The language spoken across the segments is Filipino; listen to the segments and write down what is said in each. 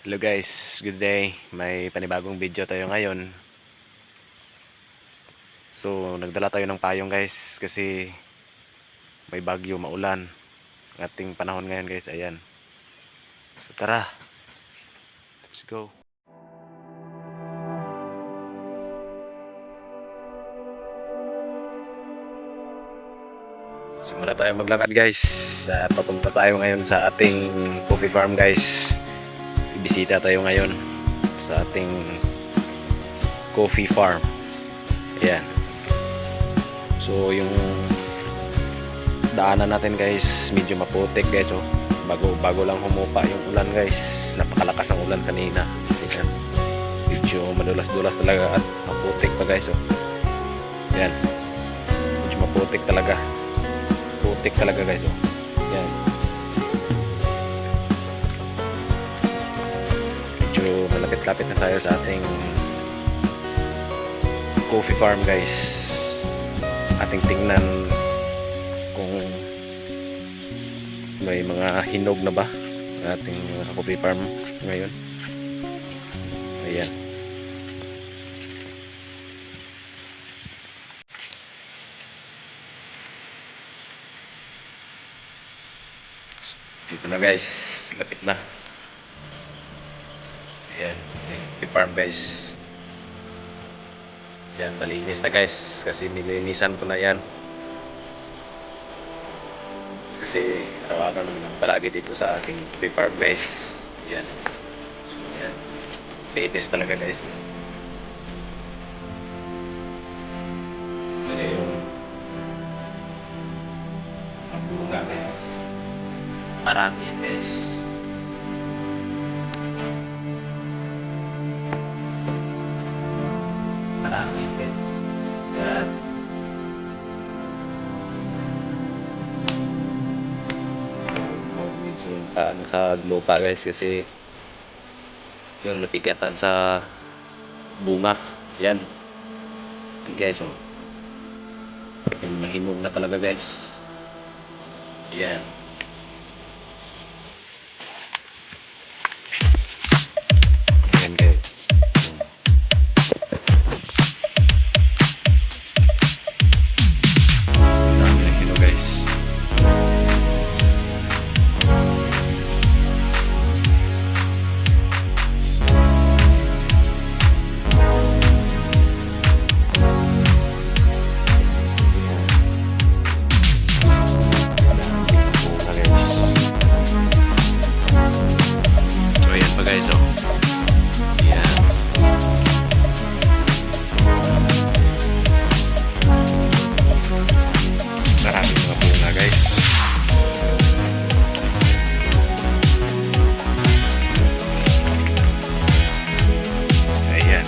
Hello guys, good day. May panibagong video tayo ngayon. So, nagdala tayo ng payong guys kasi may bagyo, maulan. Ang ating panahon ngayon guys, ayan. So, tara. Let's go. Simula tayo maglakad guys. Papunta tayo ngayon sa ating coffee farm guys. Ibisita tayo ngayon sa ating coffee farm. Ayan. So yung daanan natin guys, medyo maputik guys. Oh. Bago lang humupa yung ulan guys. Napakalakas ang ulan kanina. Ayan. Medyo madulas-dulas talaga at maputik pa guys. Oh. Ayan. Medyo maputik talaga. Putik talaga guys. Oh. Ayan. Malapit-lapit na tayo sa ating coffee farm guys. Ating tingnan kung may mga hinog na ba ang ating coffee farm ngayon. Ayan. Dito na guys, lapit na. Ayan, coffee farm guys. Ayan, malinis na guys kasi nilinisan ko na yan. Kasi araw-araw naman palagi dito sa ating coffee farm guys. Ayan. So, ayan. Linis talaga guys. Ayan. Ang bunga guys. Marami guys. Marami guys. Yan. Medyo sa lupa guys kasi yung napigatan sa bunga. Yan. Guys, oh. Mahinog na talaga guys. Yan. Yan guys. Dami na hinog guys. Guys, oh. Yan. Maraming mga bunga guys. Ayan.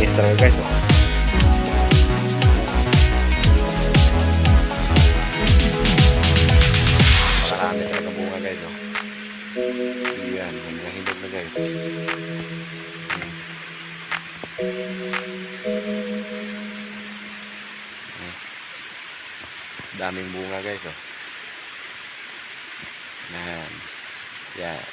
malinis talaga guys. Oh. Marami talaga bunga guys. Oh. Yan, may mga hinog na guys. Daming bunga guys. Oh. Yan. Yan.